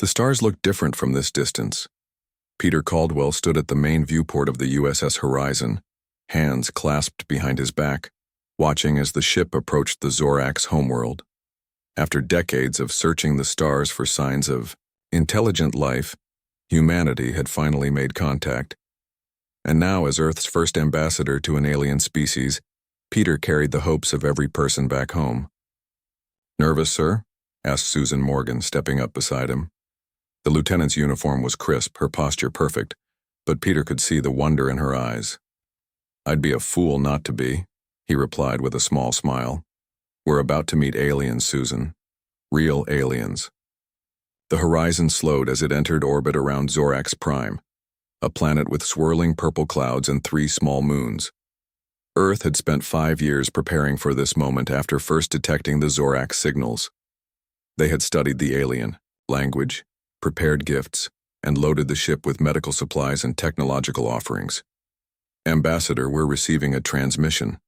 The stars looked different from this distance. Peter Caldwell stood at the main viewport of the USS Horizon, hands clasped behind his back, watching as the ship approached the Zorax homeworld. After decades of searching the stars for signs of intelligent life, humanity had finally made contact. And now, as Earth's first ambassador to an alien species, Peter carried the hopes of every person back home. "Nervous, sir?" asked Susan Morgan, stepping up beside him. The lieutenant's uniform was crisp, her posture perfect, but Peter could see the wonder in her eyes. "I'd be a fool not to be," he replied with a small smile. "We're about to meet aliens, Susan. Real aliens." The Horizon slowed as it entered orbit around Zorax Prime, a planet with swirling purple clouds and 3 small moons. Earth had spent 5 years preparing for this moment after first detecting the Zorax signals. They had studied the alien, language, prepared gifts, and loaded the ship with medical supplies and technological offerings. "Ambassador, we're receiving a transmission,"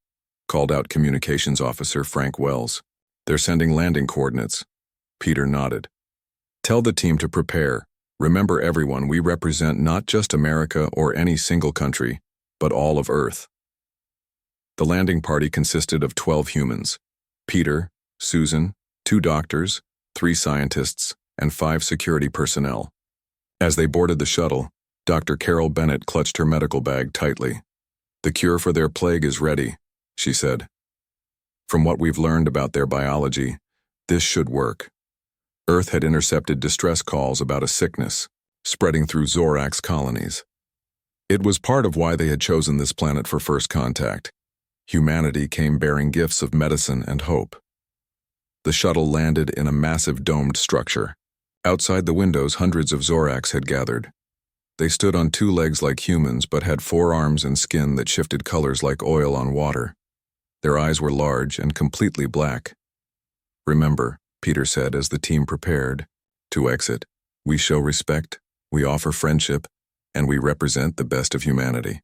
called out Communications Officer Frank Wells. "They're sending landing coordinates." Peter nodded. "Tell the team to prepare. Remember, everyone, we represent not just America or any single country, but all of Earth." The landing party consisted of 12 humans: Peter, Susan, 2 doctors, 3 scientists, and 5 security personnel. As they boarded the shuttle, Dr. Carol Bennett clutched her medical bag tightly. "The cure for their plague is ready," she said. "From what we've learned about their biology, this should work." Earth had intercepted distress calls about a sickness spreading through Zorax colonies. It was part of why they had chosen this planet for first contact. Humanity came bearing gifts of medicine and hope. The shuttle landed in a massive domed structure. Outside the windows, hundreds of Zorax had gathered. They stood on 2 legs like humans, but had 4 arms and skin that shifted colors like oil on water. Their eyes were large and completely black. "Remember," Peter said as the team prepared to exit, "we show respect, we offer friendship, and we represent the best of humanity."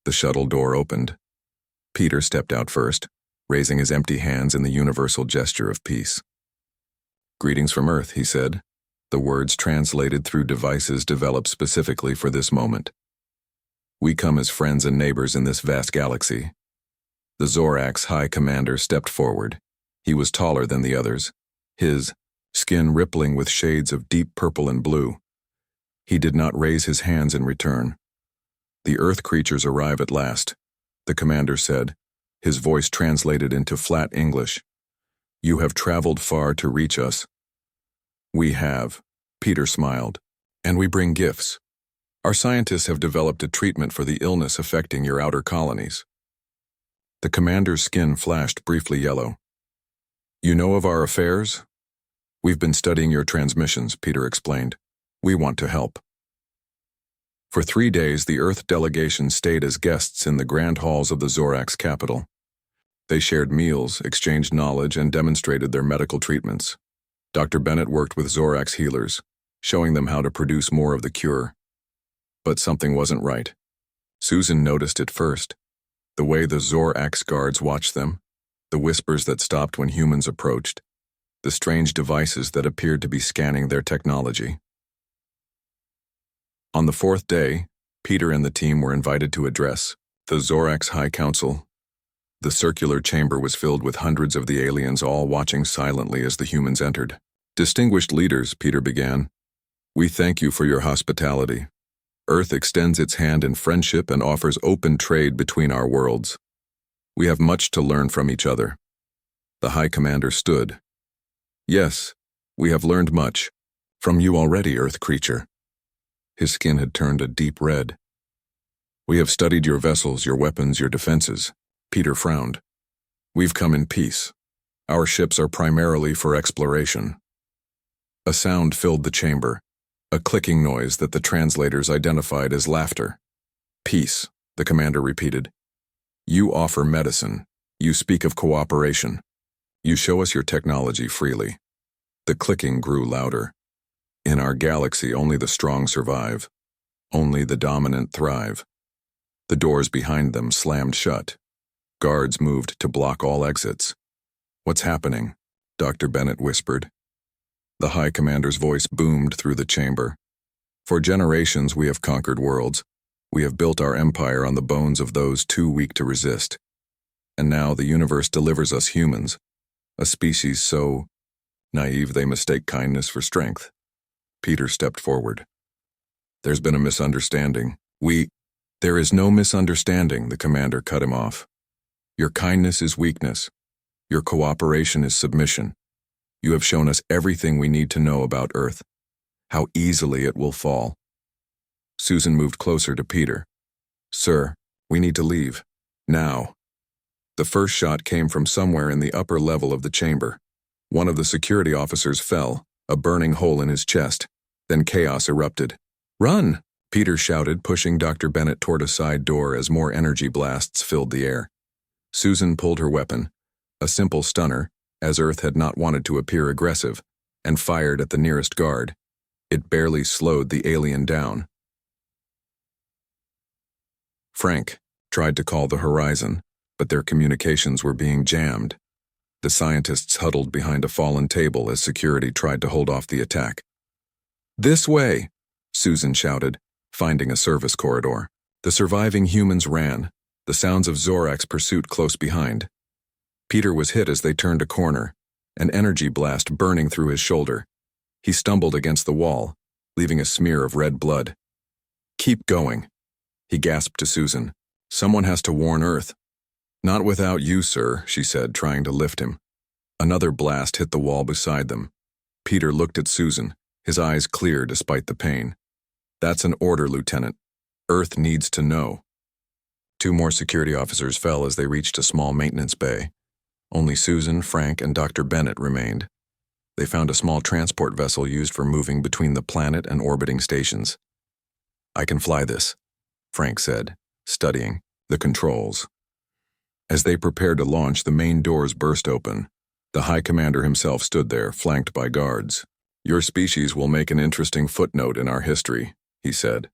The shuttle door opened. Peter stepped out first, raising his empty hands in the universal gesture of peace. "Greetings from Earth," he said, the words translated through devices developed specifically for this moment. "We come as friends and neighbors in this vast galaxy." The Zorax High Commander stepped forward. He was taller than the others, his skin rippling with shades of deep purple and blue. He did not raise his hands in return. "The Earth creatures arrive at last," the commander said, his voice translated into flat English. "You have traveled far to reach us." "We have," Peter smiled, "and we bring gifts. Our scientists have developed a treatment for the illness affecting your outer colonies." The commander's skin flashed briefly yellow. "You know of our affairs?" "We've been studying your transmissions," Peter explained. "We want to help." For 3 days, the Earth delegation stayed as guests in the grand halls of the Zorax capital. They shared meals, exchanged knowledge, and demonstrated their medical treatments. Dr. Bennett worked with Zorax healers, showing them how to produce more of the cure. But something wasn't right. Susan noticed it first. The way the Zorax guards watched them, the whispers that stopped when humans approached, the strange devices that appeared to be scanning their technology. On the 4th day, Peter and the team were invited to address the Zorax High Council. The circular chamber was filled with hundreds of the aliens, all watching silently as the humans entered. "Distinguished leaders," Peter began, "we thank you for your hospitality. Earth extends its hand in friendship and offers open trade between our worlds. We have much to learn from each other." The High Commander stood. "Yes, we have learned much. From you already, Earth creature." His skin had turned a deep red. "We have studied your vessels, your weapons, your defenses." Peter frowned. "We've come in peace. Our ships are primarily for exploration." A sound filled the chamber, a clicking noise that the translators identified as laughter. "Peace," the commander repeated. "You offer medicine. You speak of cooperation. You show us your technology freely." The clicking grew louder. "In our galaxy, only the strong survive. Only the dominant thrive." The doors behind them slammed shut. Guards moved to block all exits. "What's happening?" Dr. Bennett whispered. The High Commander's voice boomed through the chamber. For generations we have conquered worlds. We have built our empire on the bones of those too weak to resist. And now the universe delivers us humans, a species so naive they mistake kindness for strength. Peter stepped forward. There's been a misunderstanding. There is no misunderstanding, the commander cut him off. Your kindness is weakness. Your cooperation is submission. You have shown us everything we need to know about Earth, how easily it will fall. Susan moved closer to Peter. Sir, we need to leave. Now. The first shot came from somewhere in the upper level of the chamber. One of the security officers fell, a burning hole in his chest. Then chaos erupted. Run! Peter shouted, pushing Dr. Bennett toward a side door as more energy blasts filled the air. Susan pulled her weapon, a simple stunner, as Earth had not wanted to appear aggressive, and fired at the nearest guard. It barely slowed the alien down. Frank tried to call the Horizon, but their communications were being jammed. The scientists huddled behind a fallen table as security tried to hold off the attack. This way, Susan shouted, finding a service corridor. The surviving humans ran, the sounds of Zorak's pursuit close behind. Peter was hit as they turned a corner, an energy blast burning through his shoulder. He stumbled against the wall, leaving a smear of red blood. Keep going, he gasped to Susan. Someone has to warn Earth. Not without you, sir, she said, trying to lift him. Another blast hit the wall beside them. Peter looked at Susan, his eyes clear despite the pain. That's an order, Lieutenant. Earth needs to know. 2 more security officers fell as they reached a small maintenance bay. Only Susan, Frank, and Dr. Bennett remained. They found a small transport vessel used for moving between the planet and orbiting stations. I can fly this, Frank said, studying the controls. As they prepared to launch, the main doors burst open. The High Commander himself stood there, flanked by guards. Your species will make an interesting footnote in our history, he said.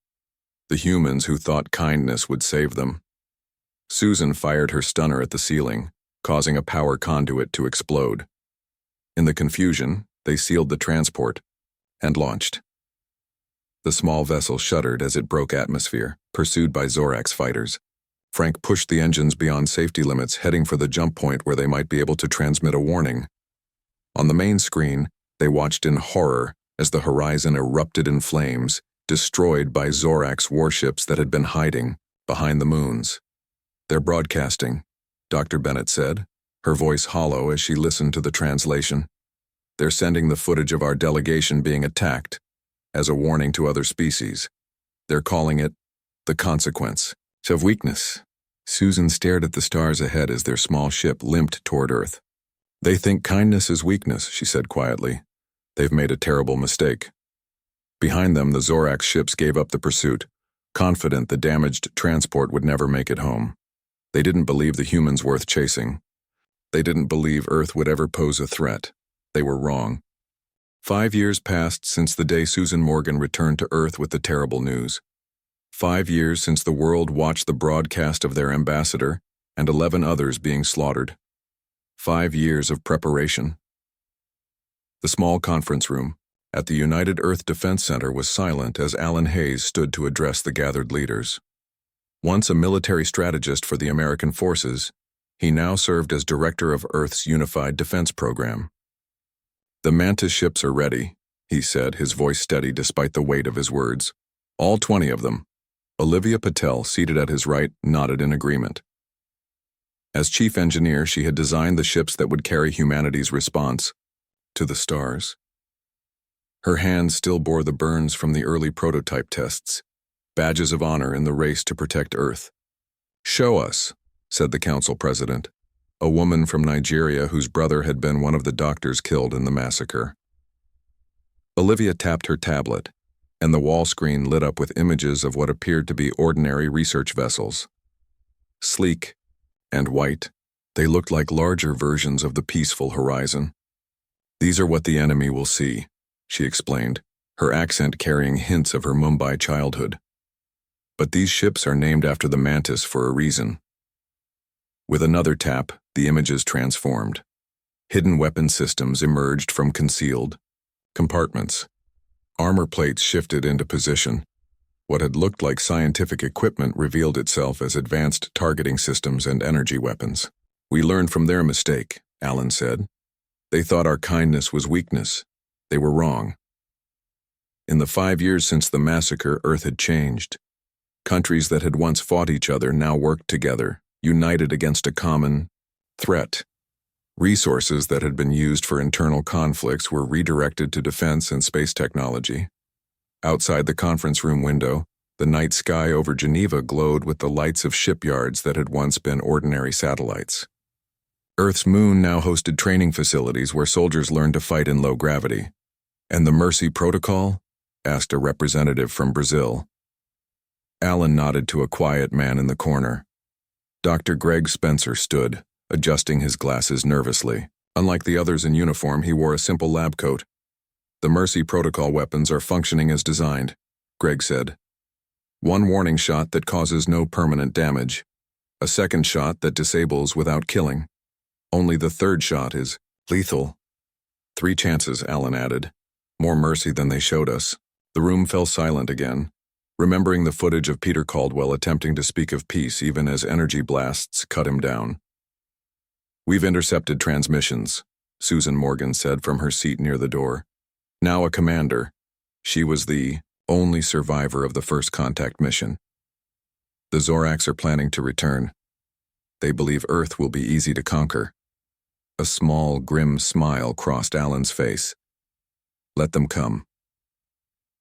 The humans who thought kindness would save them. Susan fired her stunner at the ceiling, causing a power conduit to explode. In the confusion, they sealed the transport and launched. The small vessel shuddered as it broke atmosphere, pursued by Zorak's fighters. Frank pushed the engines beyond safety limits, heading for the jump point where they might be able to transmit a warning. On the main screen, they watched in horror as the horizon erupted in flames, destroyed by Zorak's warships that had been hiding behind the moons. They're broadcasting, Dr. Bennett said, her voice hollow as she listened to the translation. They're sending the footage of our delegation being attacked, as a warning to other species. They're calling it the consequence of weakness. Susan stared at the stars ahead as their small ship limped toward Earth. They think kindness is weakness, she said quietly. They've made a terrible mistake. Behind them, the Zorak ships gave up the pursuit, confident the damaged transport would never make it home. They didn't believe the humans worth chasing. They didn't believe Earth would ever pose a threat. They were wrong. 5 years passed since the day Susan Morgan returned to Earth with the terrible news. 5 years since the world watched the broadcast of their ambassador and 11 others being slaughtered. 5 years of preparation. The small conference room at the United Earth Defense Center was silent as Alan Hayes stood to address the gathered leaders. Once a military strategist for the American forces, he now served as director of Earth's Unified Defense Program. The Mantis ships are ready, he said, his voice steady despite the weight of his words. All 20 of them. Olivia Patel, seated at his right, nodded in agreement. As chief engineer, she had designed the ships that would carry humanity's response to the stars. Her hands still bore the burns from the early prototype tests, badges of honor in the race to protect Earth. Show us, said the council president, a woman from Nigeria whose brother had been one of the doctors killed in the massacre. Olivia tapped her tablet, and the wall screen lit up with images of what appeared to be ordinary research vessels. Sleek and white, they looked like larger versions of the peaceful horizon. These are what the enemy will see, she explained, her accent carrying hints of her Mumbai childhood. But these ships are named after the Mantis for a reason. With another tap, the images transformed. Hidden weapon systems emerged from concealed, Compartments. Armor plates shifted into position. What had looked like scientific equipment revealed itself as advanced targeting systems and energy weapons. "We learned from their mistake," Alan said. "They thought our kindness was weakness. They were wrong." In the 5 years since the massacre, Earth had changed. Countries that had once fought each other now worked together, united against a common threat. Resources that had been used for internal conflicts were redirected to defense and space technology. Outside the conference room window, the night sky over Geneva glowed with the lights of shipyards that had once been ordinary satellites. Earth's moon now hosted training facilities where soldiers learned to fight in low gravity. "And the Mercy Protocol?" asked a representative from Brazil. Alan nodded to a quiet man in the corner. Dr. Greg Spencer stood, adjusting his glasses nervously. Unlike the others in uniform, he wore a simple lab coat. "The Mercy Protocol weapons are functioning as designed," Greg said. "One warning shot that causes no permanent damage. A second shot that disables without killing. Only the third shot is lethal." "3 chances," Alan added. "More mercy than they showed us." The room fell silent again, remembering the footage of Peter Caldwell attempting to speak of peace even as energy blasts cut him down. "We've intercepted transmissions," Susan Morgan said from her seat near the door. Now a commander, she was the only survivor of the first contact mission. "The Zoracs are planning to return. They believe Earth will be easy to conquer." A small, grim smile crossed Alan's face. "Let them come."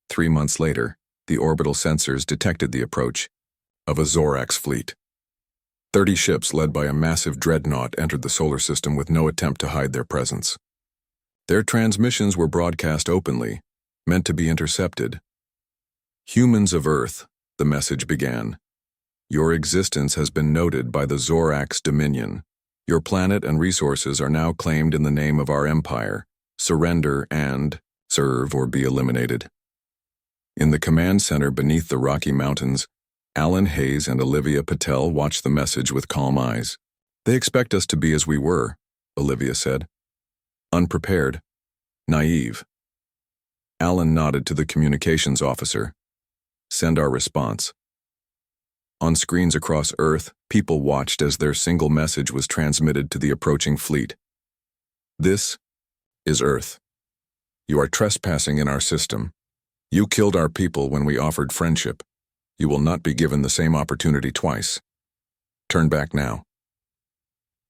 3 months later, the orbital sensors detected the approach of a Zorax fleet. 30 ships led by a massive dreadnought entered the solar system with no attempt to hide their presence. Their transmissions were broadcast openly, meant to be intercepted. "Humans of Earth," the message began. "Your existence has been noted by the Zorax Dominion. Your planet and resources are now claimed in the name of our empire. Surrender and serve or be eliminated." In the command center beneath the Rocky Mountains, Alan Hayes and Olivia Patel watched the message with calm eyes. "They expect us to be as we were," Olivia said. "Unprepared. Naive." Alan nodded to the communications officer. "Send our response." On screens across Earth, people watched as their single message was transmitted to the approaching fleet. "This is Earth. You are trespassing in our system. You killed our people when we offered friendship. You will not be given the same opportunity twice. Turn back now."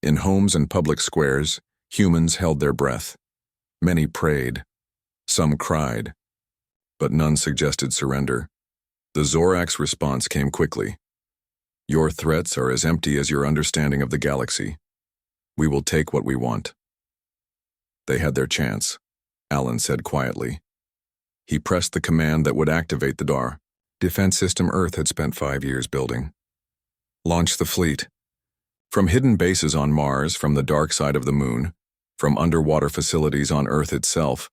In homes and public squares, humans held their breath. Many prayed. Some cried. But none suggested surrender. The Zorax response came quickly. "Your threats are as empty as your understanding of the galaxy. We will take what we want." They had their chance, Alan said quietly. He pressed the command that would activate the DAR, defense system Earth had spent 5 years building. "Launch the fleet." From hidden bases on Mars, from the dark side of the moon, from underwater facilities on Earth itself,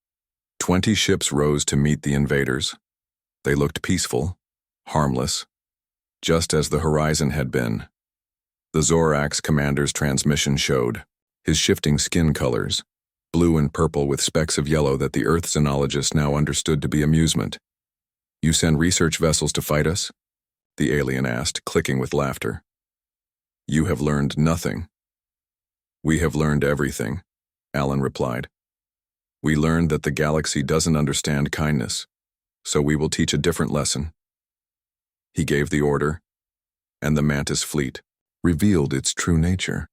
20 ships rose to meet the invaders. They looked peaceful, harmless, just as the horizon had been. The Zorax commander's transmission showed his shifting skin colors, blue and purple with specks of yellow that the Earth xenologists now understood to be amusement. "You send research vessels to fight us?" the alien asked, clicking with laughter. "You have learned nothing." "We have learned everything," Alan replied. "We learned that the galaxy doesn't understand kindness, so we will teach a different lesson." He gave the order, and the Mantis fleet revealed its true nature.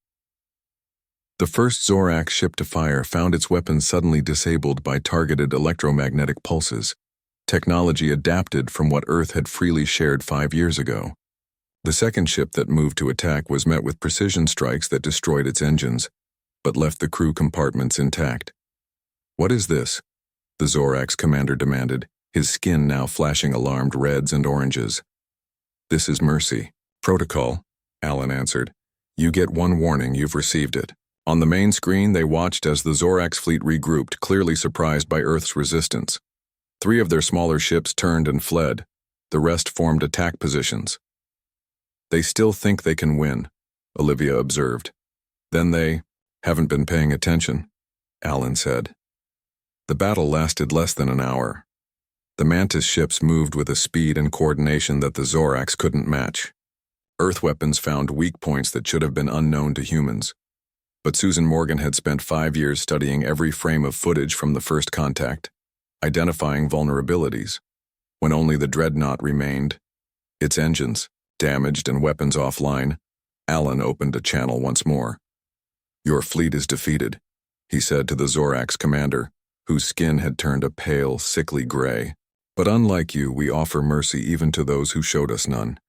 The first Zorax ship to fire found its weapons suddenly disabled by targeted electromagnetic pulses, technology adapted from what Earth had freely shared 5 years ago. The second ship that moved to attack was met with precision strikes that destroyed its engines, but left the crew compartments intact. "What is this?" the Zorax commander demanded, his skin now flashing alarmed reds and oranges. "This is Mercy. Protocol," Alan answered. "You get one warning, you've received it." On the main screen, they watched as the Zorax fleet regrouped, clearly surprised by Earth's resistance. 3 of their smaller ships turned and fled. The rest formed attack positions. "They still think they can win," Olivia observed. "Then they haven't been paying attention," Alan said. The battle lasted less than an hour. The Mantis ships moved with a speed and coordination that the Zorax couldn't match. Earth weapons found weak points that should have been unknown to humans. But Susan Morgan had spent 5 years studying every frame of footage from the first contact, identifying vulnerabilities. When only the Dreadnought remained, its engines damaged and weapons offline, Alan opened a channel once more. "Your fleet is defeated," he said to the Zorax commander, whose skin had turned a pale, sickly gray. "But unlike you, we offer mercy even to those who showed us none.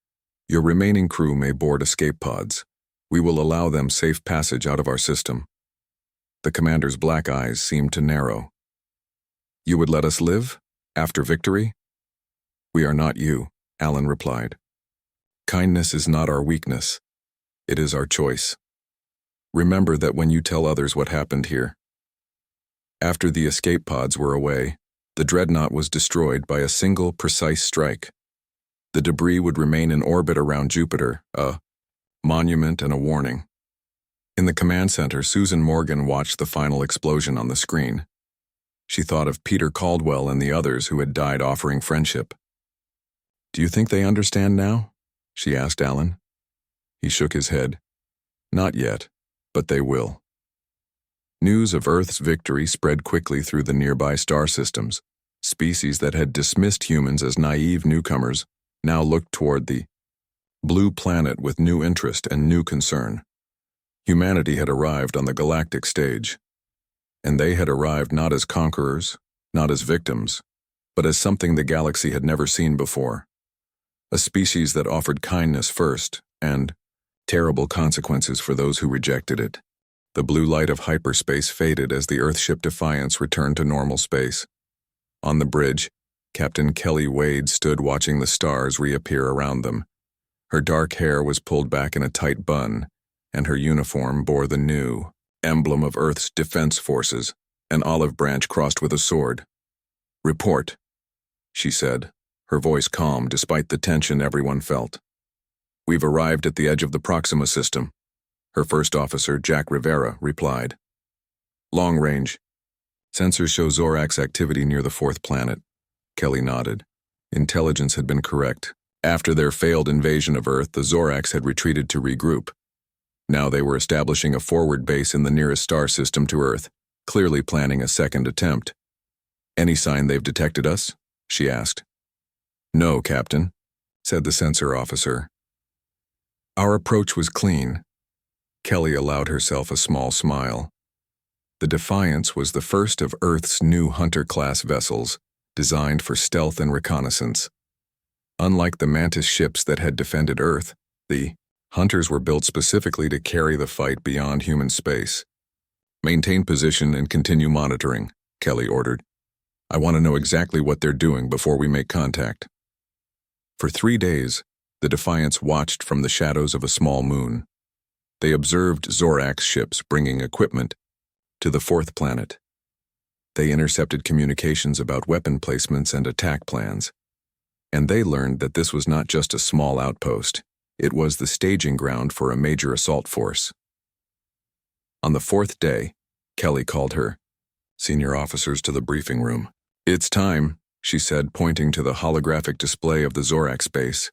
Your remaining crew may board escape pods. We will allow them safe passage out of our system." The commander's black eyes seemed to narrow. "You would let us live? After victory?" "We are not you," Alan replied. "Kindness is not our weakness. It is our choice. Remember that when you tell others what happened here." After the escape pods were away, the Dreadnought was destroyed by a single precise strike. The debris would remain in orbit around Jupiter, a monument and a warning. In the command center, Susan Morgan watched the final explosion on the screen. She thought of Peter Caldwell and the others who had died offering friendship. "Do you think they understand now?" she asked Alan. He shook his head. "Not yet, but they will." News of Earth's victory spread quickly through the nearby star systems. Species that had dismissed humans as naive newcomers now looked toward the blue planet with new interest and new concern. Humanity had arrived on the galactic stage, and they had arrived not as conquerors, not as victims, but as something the galaxy had never seen before. A species that offered kindness first, and terrible consequences for those who rejected it. The blue light of hyperspace faded as the Earthship Defiance returned to normal space. On the bridge, Captain Kelly Wade stood watching the stars reappear around them. Her dark hair was pulled back in a tight bun, and her uniform bore the new emblem of Earth's defense forces, an olive branch crossed with a sword. "Report," she said, her voice calm despite the tension everyone felt. "We've arrived at the edge of the Proxima system," her first officer, Jack Rivera, replied. "Long range. Sensors show Zorax activity near the fourth planet." Kelly nodded. Intelligence had been correct. After their failed invasion of Earth, the Zorax had retreated to regroup. Now they were establishing a forward base in the nearest star system to Earth, clearly planning a second attempt. "Any sign they've detected us?" she asked. "No, Captain," said the sensor officer. "Our approach was clean." Kelly allowed herself a small smile. The Defiance was the first of Earth's new Hunter-class vessels, designed for stealth and reconnaissance. Unlike the Mantis ships that had defended Earth, the Hunters were built specifically to carry the fight beyond human space. "Maintain position and continue monitoring," Kelly ordered. "I want to know exactly what they're doing before we make contact." For 3 days, the Defiance watched from the shadows of a small moon. They observed Zorax ships bringing equipment to the fourth planet. They intercepted communications about weapon placements and attack plans. And they learned that this was not just a small outpost. It was the staging ground for a major assault force. On the 4th day, Kelly called her senior officers to the briefing room. "It's time," she said, pointing to the holographic display of the Zorax base.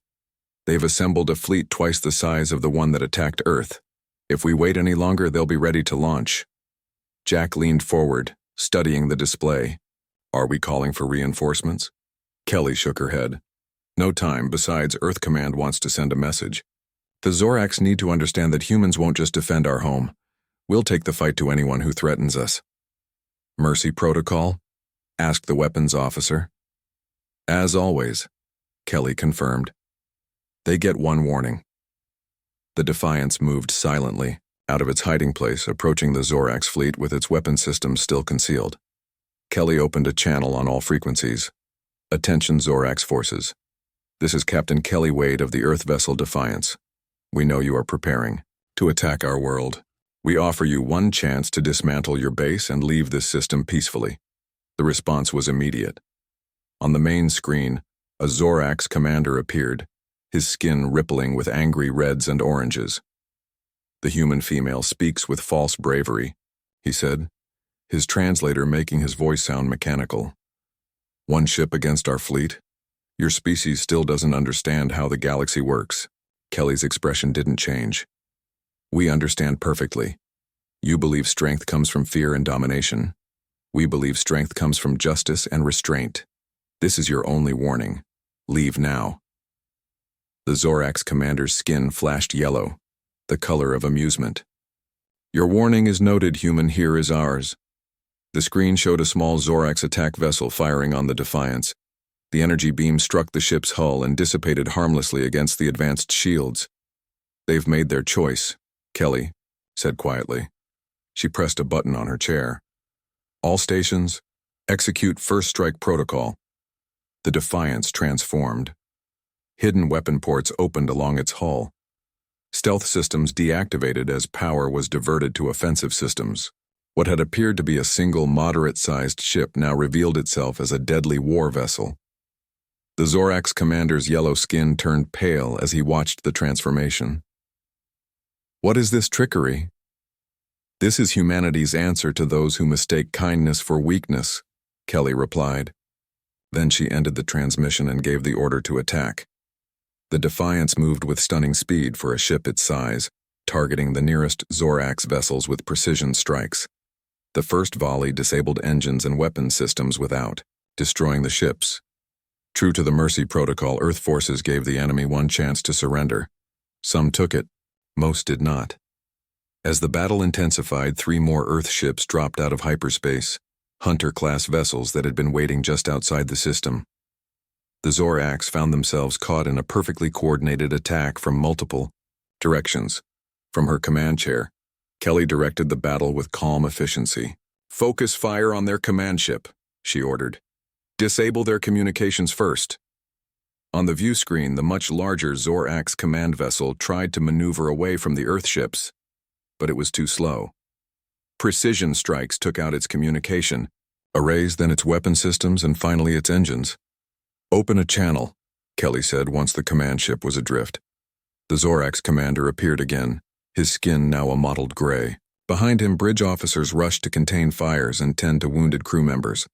"They've assembled a fleet twice the size of the one that attacked Earth. If we wait any longer, they'll be ready to launch." Jack leaned forward, studying the display. "Are we calling for reinforcements?" Kelly shook her head. "No time. Besides, Earth Command wants to send a message. The Zorax need to understand that humans won't just defend our home. We'll take the fight to anyone who threatens us." "Mercy protocol?" asked the weapons officer. "As always," Kelly confirmed. "They get one warning." The Defiance moved silently, out of its hiding place, approaching the Zorax fleet with its weapon systems still concealed. Kelly opened a channel on all frequencies. "Attention Zorax forces. This is Captain Kelly Wade of the Earth vessel Defiance. We know you are preparing to attack our world. We offer you one chance to dismantle your base and leave this system peacefully." The response was immediate. On the main screen, a Zorax commander appeared, his skin rippling with angry reds and oranges. "The human female speaks with false bravery," he said, his translator making his voice sound mechanical. One ship against our fleet? Your species still doesn't understand how the galaxy works. Kelly's expression didn't change. We understand perfectly. You believe strength comes from fear and domination. We believe strength comes from justice and restraint. This is your only warning. Leave now. The Zorax commander's skin flashed yellow, the color of amusement. Your warning is noted, human. Here is ours. The screen showed a small Zorax attack vessel firing on the Defiance. The energy beam struck the ship's hull and dissipated harmlessly against the advanced shields. They've made their choice, Kelly said quietly. She pressed a button on her chair. All stations, execute first strike protocol. The Defiance transformed. Hidden weapon ports opened along its hull. Stealth systems deactivated as power was diverted to offensive systems. What had appeared to be a single moderate-sized ship now revealed itself as a deadly war vessel. The Zorax commander's yellow skin turned pale as he watched the transformation. What is this trickery? This is humanity's answer to those who mistake kindness for weakness, Kelly replied. Then she ended the transmission and gave the order to attack. The Defiance moved with stunning speed for a ship its size, targeting the nearest Zorax vessels with precision strikes. The first volley disabled engines and weapons systems without, destroying the ships. True to the Mercy Protocol, Earth forces gave the enemy one chance to surrender. Some took it, most did not. As the battle intensified, 3 more Earth ships dropped out of hyperspace, Hunter-class vessels that had been waiting just outside the system. The Zorax found themselves caught in a perfectly coordinated attack from multiple directions. From her command chair, Kelly directed the battle with calm efficiency. Focus fire on their command ship, she ordered. Disable their communications first. On the view screen, the much larger Zorax command vessel tried to maneuver away from the Earth ships, but it was too slow. Precision strikes took out its communication, arrays, then its weapon systems, and finally its engines. Open a channel, Kelly said once the command ship was adrift. The Zorax commander appeared again, his skin now a mottled gray. Behind him, bridge officers rushed to contain fires and tend to wounded crew members.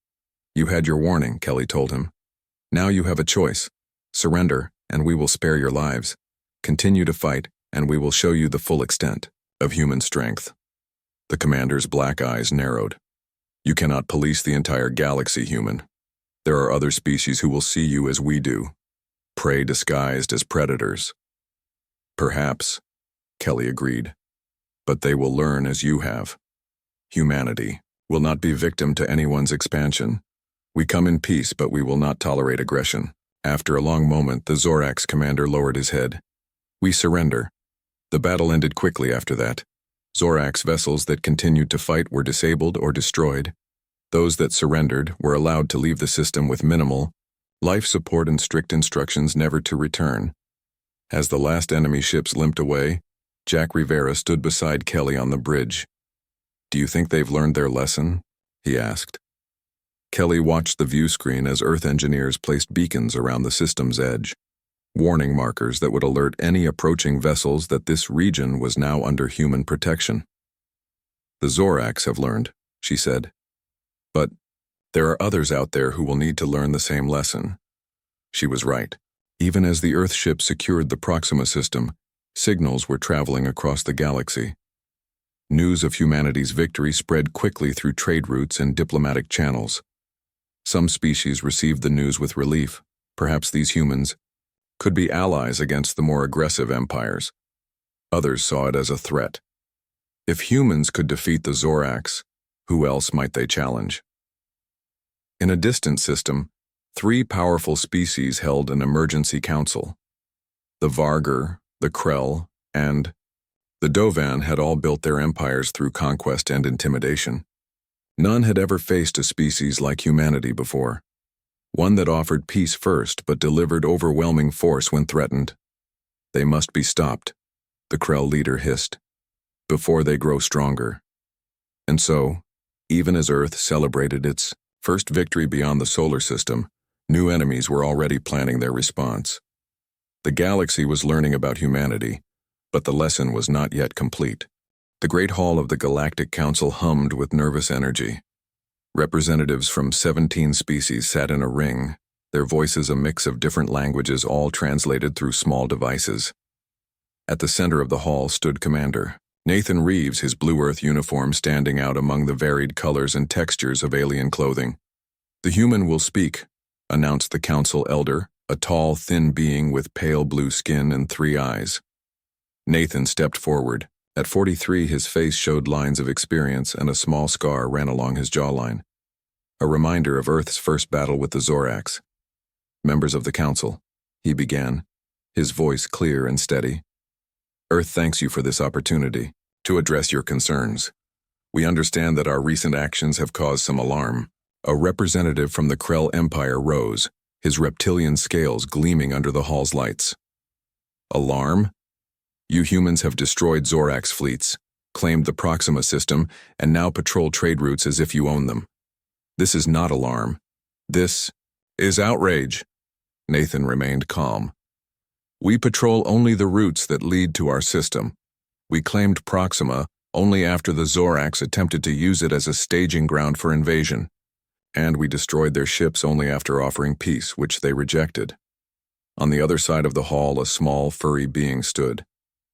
You had your warning, Kelly told him. Now you have a choice. Surrender, and we will spare your lives. Continue to fight, and we will show you the full extent of human strength. The commander's black eyes narrowed. You cannot police the entire galaxy, human. There are other species who will see you as we do. Prey disguised as predators. Perhaps, Kelly agreed. But they will learn as you have. Humanity will not be victim to anyone's expansion. We come in peace, but we will not tolerate aggression. After a long moment, the Zorax commander lowered his head. We surrender. The battle ended quickly after that. Zorax vessels that continued to fight were disabled or destroyed. Those that surrendered were allowed to leave the system with minimal life support and strict instructions never to return. As the last enemy ships limped away, Jack Rivera stood beside Kelly on the bridge. Do you think they've learned their lesson? He asked. Kelly watched the view screen as Earth engineers placed beacons around the system's edge, warning markers that would alert any approaching vessels that this region was now under human protection. The Zorax have learned, she said. But there are others out there who will need to learn the same lesson. She was right. Even as the Earth ship secured the Proxima system, signals were traveling across the galaxy. News of humanity's victory spread quickly through trade routes and diplomatic channels. Some species received the news with relief. Perhaps these humans could be allies against the more aggressive empires. Others saw it as a threat. If humans could defeat the Zorax, who else might they challenge? In a distant system, 3 powerful species held an emergency council. The Vargur, the Krell, and the Dovan had all built their empires through conquest and intimidation. None had ever faced a species like humanity before, one that offered peace first but delivered overwhelming force when threatened. They must be stopped, the Krell leader hissed, before they grow stronger. And so, even as Earth celebrated its first victory beyond the solar system, new enemies were already planning their response. The galaxy was learning about humanity, but the lesson was not yet complete. The Great Hall of the Galactic Council hummed with nervous energy. Representatives from 17 species sat in a ring, their voices a mix of different languages all translated through small devices. At the center of the hall stood Commander Nathan Reeves, his Blue Earth uniform standing out among the varied colors and textures of alien clothing. "The human will speak," announced the council elder, a tall, thin being with pale blue skin and 3 eyes. Nathan stepped forward. At 43, his face showed lines of experience and a small scar ran along his jawline. A reminder of Earth's first battle with the Zorax. "Members of the council," he began, his voice clear and steady. "Earth thanks you for this opportunity to address your concerns. We understand that our recent actions have caused some alarm." A representative from the Krell Empire rose, his reptilian scales gleaming under the hall's lights. "Alarm? You humans have destroyed Zorax fleets, claimed the Proxima system, and now patrol trade routes as if you own them. This is not alarm. This is outrage." Nathan remained calm. "We patrol only the routes that lead to our system. We claimed Proxima only after the Zorax attempted to use it as a staging ground for invasion. And we destroyed their ships only after offering peace, which they rejected." On the other side of the hall, a small, furry being stood.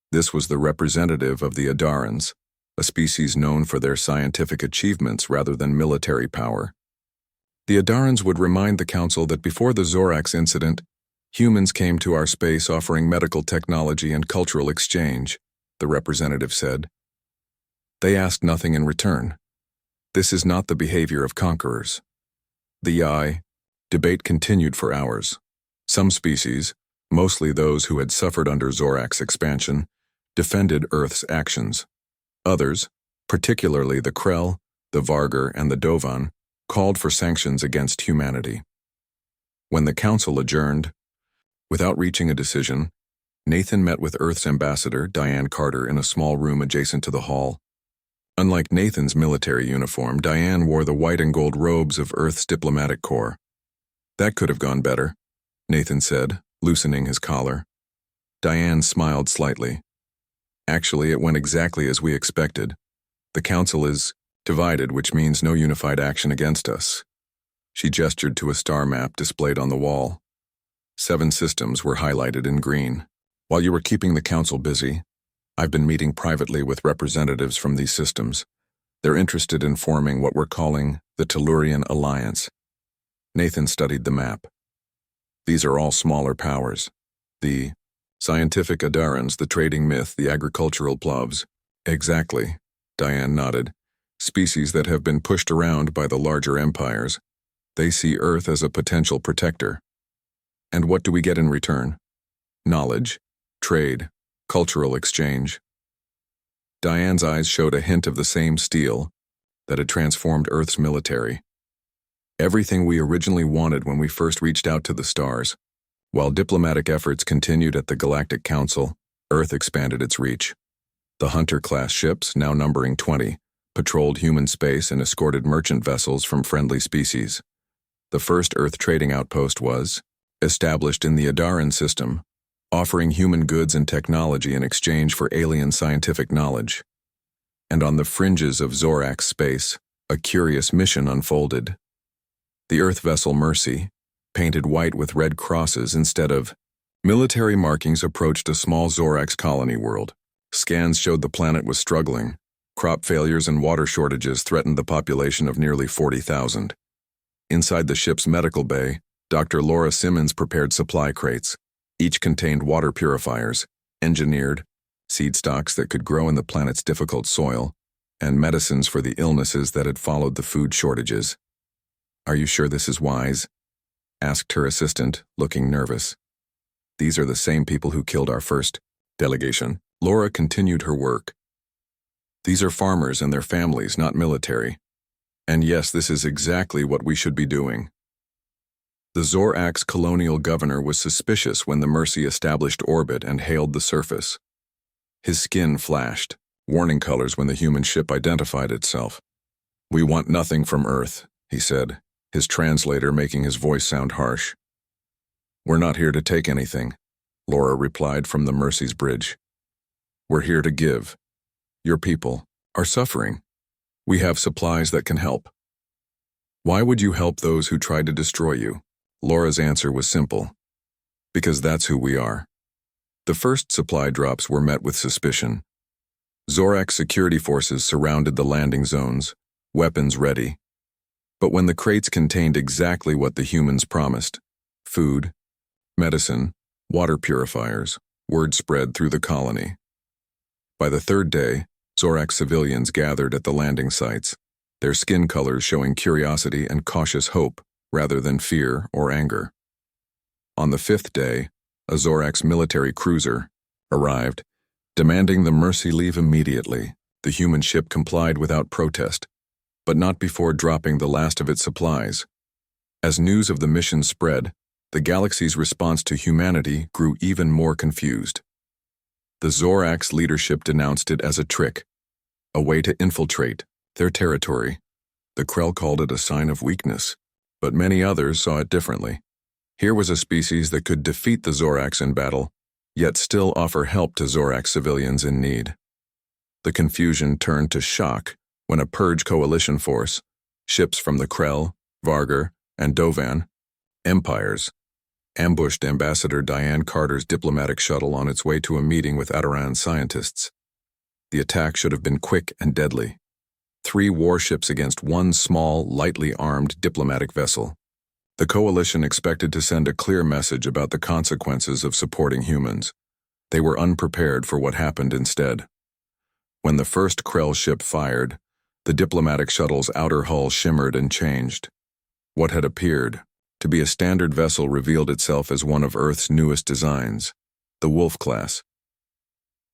This was the representative of the Adarans, a species known for their scientific achievements rather than military power. "The Adarans would remind the Council that before the Zorax incident, humans came to our space offering medical technology and cultural exchange," the representative said. "They asked nothing in return. This is not the behavior of conquerors." The debate continued for hours. Some species, mostly those who had suffered under Zorax expansion, defended Earth's actions. Others, particularly the Krell, the Vargar, and the Dovan, called for sanctions against humanity. When the council adjourned, without reaching a decision, Nathan met with Earth's ambassador, Diane Carter, in a small room adjacent to the hall. Unlike Nathan's military uniform, Diane wore the white and gold robes of Earth's diplomatic corps. "That could have gone better," Nathan said, loosening his collar. Diane smiled slightly. "Actually, it went exactly as we expected. The council is divided, which means no unified action against us." She gestured to a star map displayed on the wall. 7 systems were highlighted in green. "While you were keeping the council busy, I've been meeting privately with representatives from these systems. They're interested in forming what we're calling the Tellurian Alliance." Nathan studied the map. "These are all smaller powers. The scientific Adarans, the trading myth, the agricultural Plavs." "Exactly," Diane nodded. "Species that have been pushed around by the larger empires. They see Earth as a potential protector." "And what do we get in return?" "Knowledge, trade, cultural exchange." Diane's eyes showed a hint of the same steel that had transformed Earth's military. "Everything we originally wanted when we first reached out to the stars." While diplomatic efforts continued at the Galactic Council, Earth expanded its reach. The Hunter-class ships, now numbering 20, patrolled human space and escorted merchant vessels from friendly species. The first Earth trading outpost was established in the Adaran system, offering human goods and technology in exchange for alien scientific knowledge. And on the fringes of Zorax space, a curious mission unfolded. The Earth vessel Mercy, painted white with red crosses instead of military markings, approached a small Zorax colony world. Scans showed the planet was struggling. Crop failures and water shortages threatened the population of nearly 40,000. Inside the ship's medical bay, Dr. Laura Simmons prepared supply crates. Each contained water purifiers, engineered, seed stocks that could grow in the planet's difficult soil, and medicines for the illnesses that had followed the food shortages. "Are you sure this is wise?" asked her assistant, looking nervous. "These are the same people who killed our first delegation." Laura continued her work. "These are farmers and their families, not military. And yes, this is exactly what we should be doing." The Zorax colonial governor was suspicious when the Mercy established orbit and hailed the surface. His skin flashed, warning colors when the human ship identified itself. "We want nothing from Earth," he said, his translator making his voice sound harsh. "We're not here to take anything," Laura replied from the Mercy's bridge. "We're here to give. Your people are suffering. We have supplies that can help." Why would you help those who tried to destroy you? Laura's answer was simple. Because that's who we are. The first supply drops were met with suspicion. Zorak security forces surrounded the landing zones, weapons ready. But when the crates contained exactly what the humans promised, food, medicine, water purifiers, word spread through the colony. By the third day, Zorak civilians gathered at the landing sites, their skin colors showing curiosity and cautious hope rather than fear or anger. On the fifth day, a Zorak's military cruiser arrived, demanding the Mercy leave immediately. The human ship complied without protest, but not before dropping the last of its supplies. As news of the mission spread, the galaxy's response to humanity grew even more confused. The Zorak's leadership denounced it as a trick, a way to infiltrate their territory. The Krell called it a sign of weakness, but many others saw it differently. Here was a species that could defeat the Zoraks in battle, yet still offer help to Zorak civilians in need. The confusion turned to shock when a Purge coalition force, ships from the Krell, Vargar, and Dovan, empires, ambushed Ambassador Diane Carter's diplomatic shuttle on its way to a meeting with Adaran scientists. The attack should have been quick and deadly. 3 warships against 1 small, lightly armed diplomatic vessel. The coalition expected to send a clear message about the consequences of supporting humans. They were unprepared for what happened instead. When the first Krell ship fired, the diplomatic shuttle's outer hull shimmered and changed. What had appeared to be a standard vessel revealed itself as one of Earth's newest designs, the Wolf class.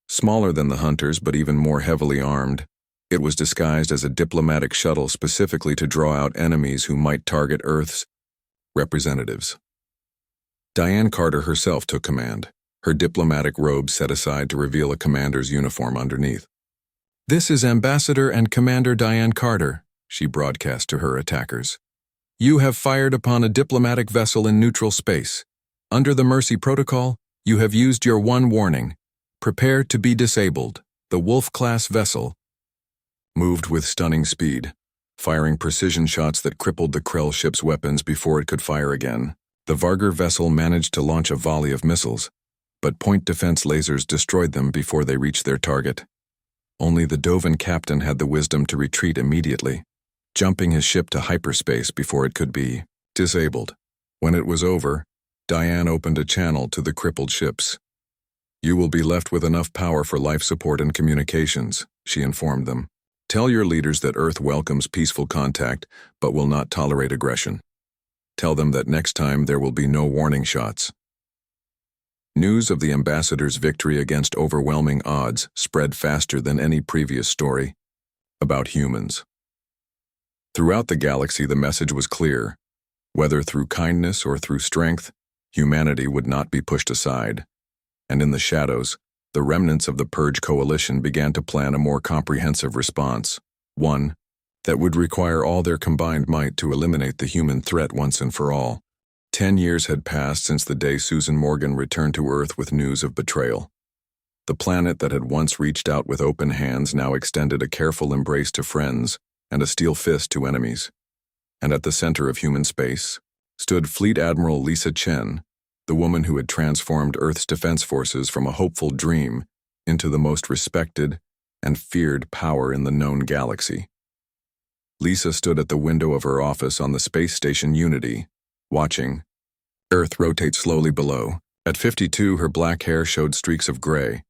Smaller than the Hunters but even more heavily armed, it was disguised as a diplomatic shuttle specifically to draw out enemies who might target Earth's representatives. Diane Carter herself took command, her diplomatic robe set aside to reveal a commander's uniform underneath. "This is Ambassador and Commander Diane Carter," she broadcast to her attackers. "You have fired upon a diplomatic vessel in neutral space. Under the Mercy Protocol, you have used your one warning. Prepare to be disabled. The Wolf-class vessel moved with stunning speed, firing precision shots that crippled the Krell ship's weapons before it could fire again. The Vargar vessel managed to launch a volley of missiles, but point defense lasers destroyed them before they reached their target. Only the Dovan captain had the wisdom to retreat immediately, jumping his ship to hyperspace before it could be disabled. When it was over, Diane opened a channel to the crippled ships. "You will be left with enough power for life support and communications," she informed them. "Tell your leaders that Earth welcomes peaceful contact but will not tolerate aggression. Tell them that next time there will be no warning shots." News of the ambassador's victory against overwhelming odds spread faster than any previous story about humans. Throughout the galaxy, the message was clear. Whether through kindness or through strength, humanity would not be pushed aside. And in the shadows, the remnants of the Purge Coalition began to plan a more comprehensive response, one that would require all their combined might to eliminate the human threat once and for all. 10 years had passed since the day Susan Morgan returned to Earth with news of betrayal. The planet that had once reached out with open hands now extended a careful embrace to friends and a steel fist to enemies. And at the center of human space stood Fleet Admiral Lisa Chen, the woman who had transformed Earth's defense forces from a hopeful dream into the most respected and feared power in the known galaxy. Lisa stood at the window of her office on the space station Unity, watching Earth rotate slowly below. At 52, her black hair showed streaks of gray,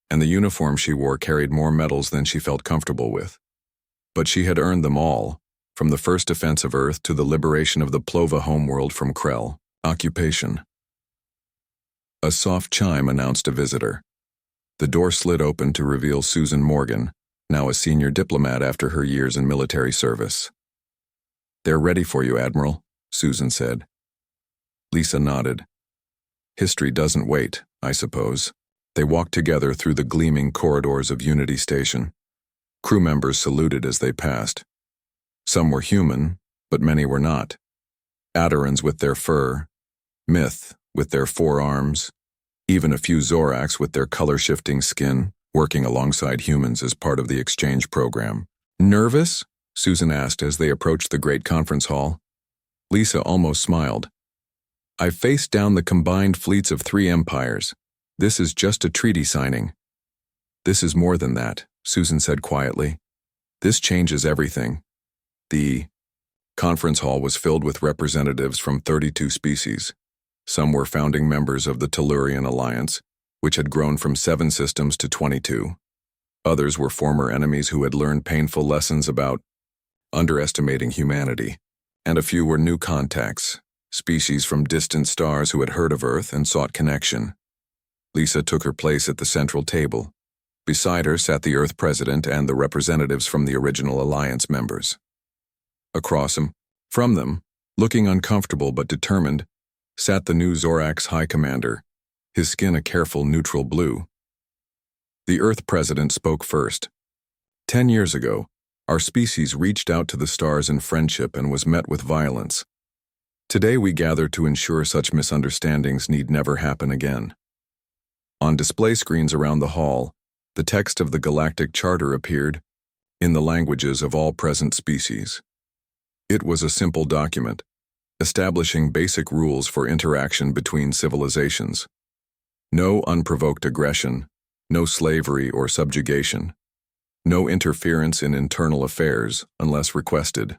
and the uniform she wore carried more medals than she felt comfortable with. But she had earned them all, from the first defense of Earth to the liberation of the Plova homeworld from Krell. Occupation. A soft chime announced a visitor. The door slid open to reveal Susan Morgan, now a senior diplomat after her years in military service. "They're ready for you, Admiral," Susan said. Lisa nodded. "History doesn't wait, I suppose." They walked together through the gleaming corridors of Unity Station. Crew members saluted as they passed. Some were human, but many were not. Adarans with their fur, Myth with their 4 arms, even a few Zoraks with their color-shifting skin, working alongside humans as part of the exchange program. "Nervous?" Susan asked as they approached the great conference hall. Lisa almost smiled. "I've faced down the combined fleets of 3 empires. This is just a treaty signing." "This is more than that," Susan said quietly. "This changes everything." The conference hall was filled with representatives from 32 species. Some were founding members of the Tellurian Alliance, which had grown from 7 systems to 22. Others were former enemies who had learned painful lessons about underestimating humanity. And a few were new contacts, species from distant stars who had heard of Earth and sought connection. Lisa took her place at the central table. Beside her sat the Earth President and the representatives from the original Alliance members. From them, looking uncomfortable but determined, sat the new Zorax High Commander, his skin a careful neutral blue. The Earth President spoke first. 10 years ago, our species reached out to the stars in friendship and was met with violence. Today we gather to ensure such misunderstandings need never happen again. On display screens around the hall, the text of the Galactic Charter appeared, in the languages of all present species. It was a simple document, establishing basic rules for interaction between civilizations. No unprovoked aggression, no slavery or subjugation. No interference in internal affairs unless requested.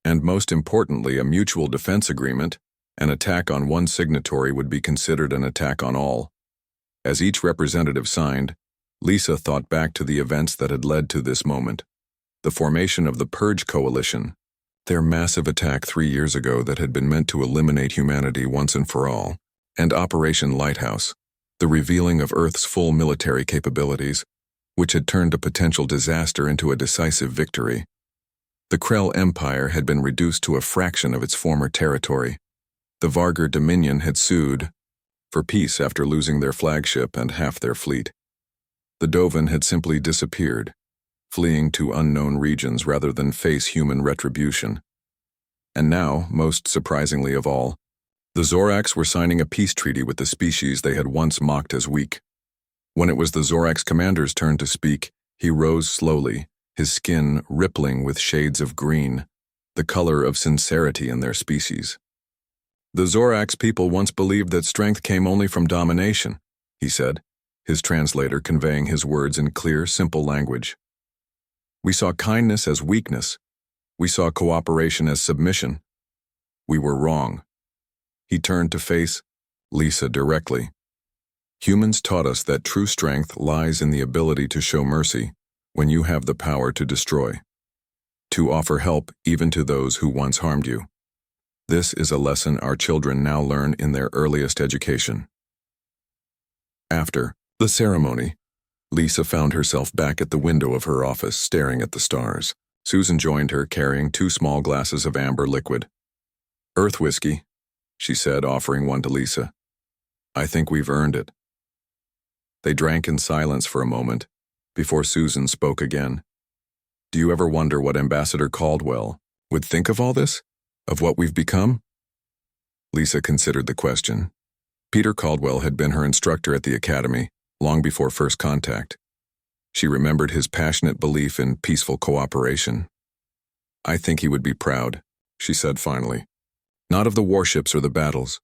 And most importantly, a mutual defense agreement. An attack on one signatory would be considered an attack on all. As each representative signed, Lisa thought back to the events that had led to this moment. The formation of the Purge Coalition, their massive attack 3 years ago that had been meant to eliminate humanity once and for all, and Operation Lighthouse, the revealing of Earth's full military capabilities, which had turned a potential disaster into a decisive victory. The Krell Empire had been reduced to a fraction of its former territory. The Vargur Dominion had sued for peace after losing their flagship and half their fleet. The Dovan had simply disappeared, fleeing to unknown regions rather than face human retribution. And now, most surprisingly of all, the Zorax were signing a peace treaty with the species they had once mocked as weak. When it was the Zorax commander's turn to speak, he rose slowly, his skin rippling with shades of green, the color of sincerity in their species. "The Zorax people once believed that strength came only from domination," he said, his translator conveying his words in clear, simple language. "We saw kindness as weakness. We saw cooperation as submission. We were wrong." He turned to face Lisa directly. "Humans taught us that true strength lies in the ability to show mercy when you have the power to destroy, to offer help even to those who once harmed you. This is a lesson our children now learn in their earliest education." After the ceremony, Lisa found herself back at the window of her office staring at the stars. Susan joined her carrying 2 small glasses of amber liquid. "Earth whiskey," she said, offering one to Lisa. "I think we've earned it." They drank in silence for a moment, before Susan spoke again. "Do you ever wonder what Ambassador Caldwell would think of all this? Of what we've become?" Lisa considered the question. Peter Caldwell had been her instructor at the academy, long before first contact. She remembered his passionate belief in peaceful cooperation. "I think he would be proud," she said finally. "Not of the warships or the battles,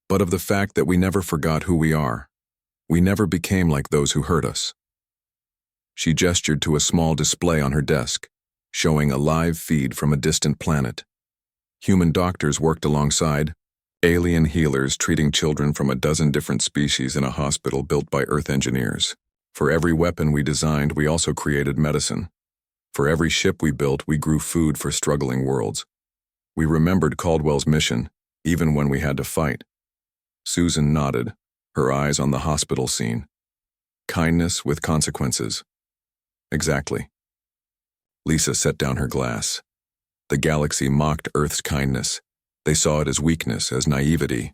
but of the fact that we never forgot who we are. We never became like those who hurt us." She gestured to a small display on her desk, showing a live feed from a distant planet. Human doctors worked alongside, alien healers treating children from a dozen different species in a hospital built by Earth engineers. For every weapon we designed, we also created medicine. For every ship we built, we grew food for struggling worlds. We remembered Caldwell's mission, even when we had to fight. Susan nodded, her eyes on the hospital scene. Kindness with consequences. Exactly. Lisa set down her glass. The galaxy mocked Earth's kindness. They saw it as weakness, as naivety.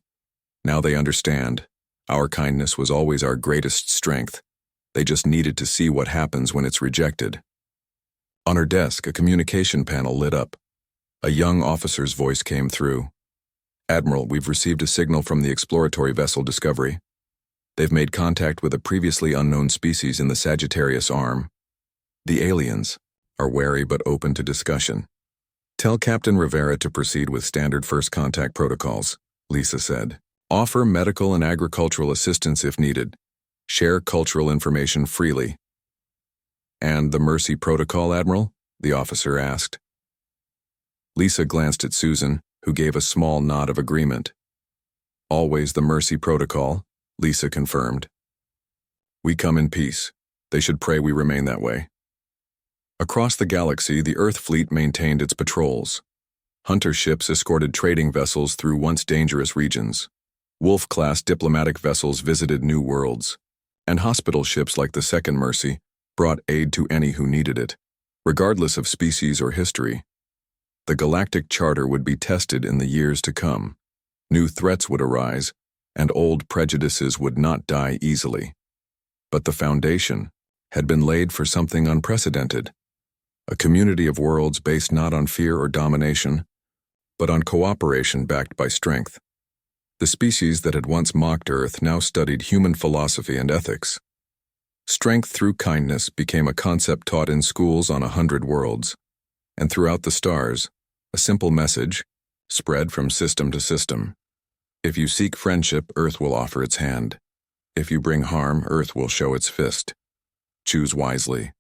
Now they understand. Our kindness was always our greatest strength. They just needed to see what happens when it's rejected. On her desk, a communication panel lit up. A young officer's voice came through. "Admiral, we've received a signal from the exploratory vessel Discovery. They've made contact with a previously unknown species in the Sagittarius Arm. The aliens are wary but open to discussion. Tell Captain Rivera to proceed with standard first contact protocols, Lisa said. Offer medical and agricultural assistance if needed. Share cultural information freely. And the Mercy Protocol, Admiral? The officer asked. Lisa glanced at Susan, who gave a small nod of agreement. Always the Mercy Protocol, Lisa confirmed. We come in peace. They should pray we remain that way. Across the galaxy, the Earth fleet maintained its patrols. Hunter ships escorted trading vessels through once dangerous regions. Wolf-class diplomatic vessels visited new worlds. And hospital ships like the Second Mercy brought aid to any who needed it, regardless of species or history. The Galactic Charter would be tested in the years to come. New threats would arise, and old prejudices would not die easily. But the foundation had been laid for something unprecedented. A community of worlds based not on fear or domination, but on cooperation backed by strength. The species that had once mocked Earth now studied human philosophy and ethics. Strength through kindness became a concept taught in schools on 100 worlds, and throughout the stars, a simple message, spread from system to system. If you seek friendship, Earth will offer its hand. If you bring harm, Earth will show its fist. Choose wisely.